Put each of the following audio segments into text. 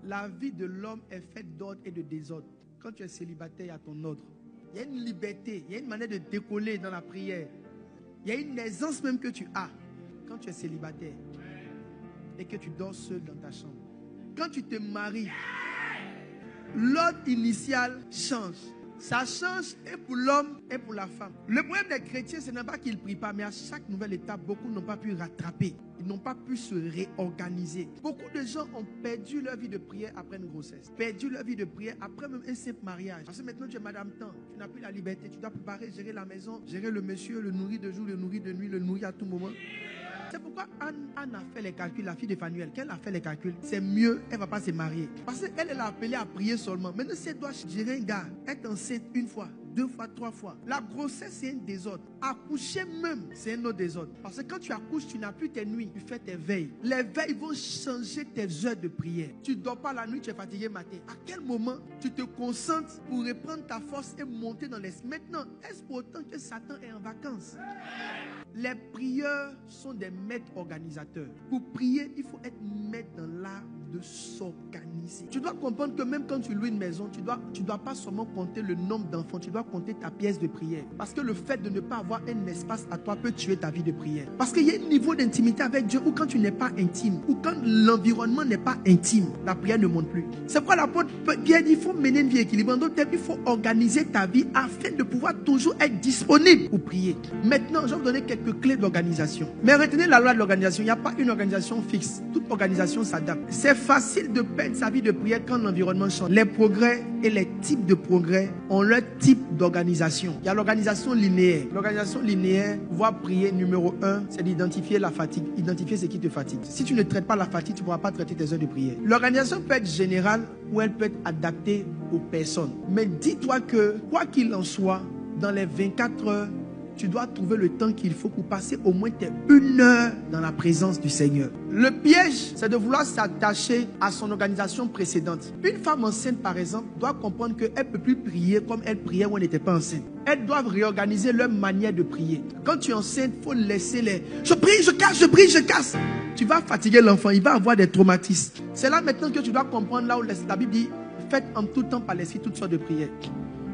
La vie de l'homme est faite d'ordre et de désordre. Quand tu es célibataire, il y a ton ordre. Il y a une liberté, il y a une manière de décoller dans la prière. Il y a une aisance même que tu as quand tu es célibataire et que tu dors seul dans ta chambre. Quand tu te maries, l'ordre initial change. Ça change et pour l'homme et pour la femme. Le problème des chrétiens, ce n'est pas qu'ils ne prient pas, mais à chaque nouvelle étape, beaucoup n'ont pas pu rattraper. Ils n'ont pas pu se réorganiser. Beaucoup de gens ont perdu leur vie de prière après une grossesse. Perdu leur vie de prière après même un simple mariage. Parce que maintenant tu es madame temps. Tu n'as plus la liberté. Tu dois préparer, gérer la maison, gérer le monsieur, le nourrir de jour, le nourrir de nuit, le nourrir à tout moment. C'est pourquoi Anne a fait les calculs, la fille de Phanuel. Quand elle a fait les calculs, c'est mieux, elle ne va pas se marier. Parce qu'elle est appelée à prier seulement. Maintenant, si elle doit gérer un gars, être enceinte une fois, 2 fois, 3 fois. La grossesse, c'est un désordre. Accoucher même, c'est un autre désordre. Parce que quand tu accouches, tu n'as plus tes nuits, tu fais tes veilles. Les veilles vont changer tes heures de prière. Tu ne dors pas la nuit, tu es fatigué matin. À quel moment tu te concentres pour reprendre ta force et monter dans l'esprit? Maintenant, est-ce pour autant que Satan est en vacances? Les prieurs sont des maîtres organisateurs. Pour prier, il faut être maître dans l'art de s'organiser. Tu dois comprendre que même quand tu loues une maison, tu dois pas seulement compter le nombre d'enfants, tu dois compter ta pièce de prière. Parce que le fait de ne pas avoir un espace à toi peut tuer ta vie de prière. Parce qu'il y a un niveau d'intimité avec Dieu où quand tu n'es pas intime, ou quand l'environnement n'est pas intime, la prière ne monte plus. C'est pourquoi l'apôtre Pierre dit, il faut mener une vie équilibrée. En d'autres termes, il faut organiser ta vie afin de pouvoir toujours être disponible pour prier. Maintenant, je vais vous donner quelques clés d'organisation. Mais retenez la loi de l'organisation. Il n'y a pas une organisation fixe. Toute organisation s'adapte. C'est facile de perdre sa vie de prière quand l'environnement change. Les progrès et les types de progrès ont leur type d'organisation. Il y a l'organisation linéaire. L'organisation linéaire, pouvoir prier, numéro 1, c'est d'identifier la fatigue. Identifier ce qui te fatigue. Si tu ne traites pas la fatigue, tu ne pourras pas traiter tes heures de prière. L'organisation peut être générale ou elle peut être adaptée aux personnes. Mais dis-toi que, quoi qu'il en soit, dans les 24 heures, tu dois trouver le temps qu'il faut pour passer au moins 1 heure dans la présence du Seigneur. Le piège, c'est de vouloir s'attacher à son organisation précédente. Une femme enceinte, par exemple, doit comprendre qu'elle ne peut plus prier comme elle priait où elle n'était pas enceinte. Elles doivent réorganiser leur manière de prier. Quand tu es enceinte, il faut laisser les... Je prie, je casse, je prie, je casse. Tu vas fatiguer l'enfant, il va avoir des traumatismes. C'est là maintenant que tu dois comprendre là où la Bible dit, faites en tout temps par l'esprit toutes sortes de prières.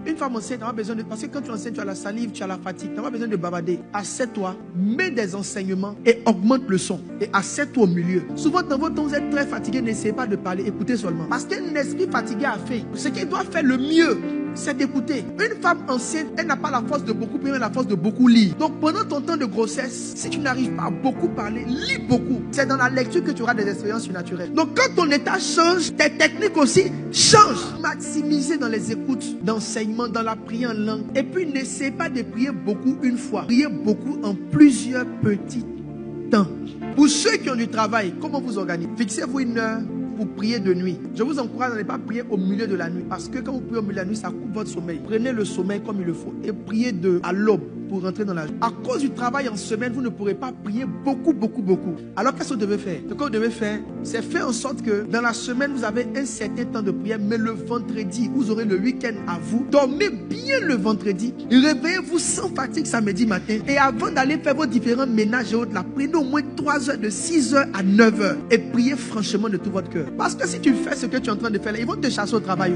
Une femme enceinte, tu n'as pas besoin de... Parce que quand tu es enceinte, tu as la salive, tu as la fatigue. Tu n'as pas besoin de bavarder. Assieds-toi, mets des enseignements et augmente le son. Et assieds-toi au milieu. Souvent, dans votre temps, vous êtes très fatigué, n'essayez pas de parler, écoutez seulement. Parce qu'un esprit fatigué a fait. Ce qu'il doit faire le mieux, c'est d'écouter. Une femme enceinte, elle n'a pas la force de beaucoup prier, mais la force de beaucoup lire. Donc, pendant ton temps de grossesse, si tu n'arrives pas à beaucoup parler, lis beaucoup. C'est dans la lecture que tu auras des expériences surnaturelles. Donc, quand ton état change, tes techniques aussi changent. Maximiser dans les écoutes d'enseignement, dans la prière en langue. Et puis, n'essaie pas de prier beaucoup une fois. Priez beaucoup en plusieurs petits temps. Pour ceux qui ont du travail, comment vous organisez? Fixez-vous une heure pour prier de nuit. Je vous encourage à ne pas prier au milieu de la nuit. Parce que quand vous priez au milieu de la nuit, ça coupe votre sommeil. Prenez le sommeil comme il le faut. Et priez à l'aube pour rentrer dans la journée. À cause du travail en semaine, vous ne pourrez pas prier beaucoup. Alors qu'est-ce que vous devez faire? Ce que vous devez faire, c'est faire en sorte que dans la semaine, vous avez un certain temps de prière. Mais le vendredi, vous aurez le week-end à vous. Dormez bien le vendredi. Réveillez-vous sans fatigue samedi matin. Et avant d'aller faire vos différents ménages et autres, là, prenez au moins 3 heures, de 6 heures à 9 heures. Et priez franchement de tout votre cœur. Parce que si tu fais ce que tu es en train de faire là, ils vont te chasser au travail.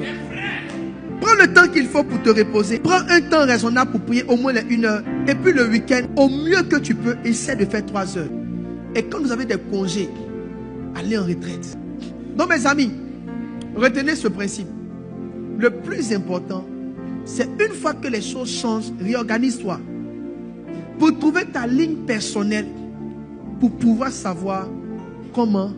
Prends le temps qu'il faut pour te reposer. Prends un temps raisonnable pour prier au moins 1 heure. Et puis le week-end, au mieux que tu peux, essaie de faire 3 heures. Et quand vous avez des congés, allez en retraite. Donc mes amis, retenez ce principe. Le plus important, c'est une fois que les choses changent, réorganise-toi. Pour trouver ta ligne personnelle, pour pouvoir savoir comment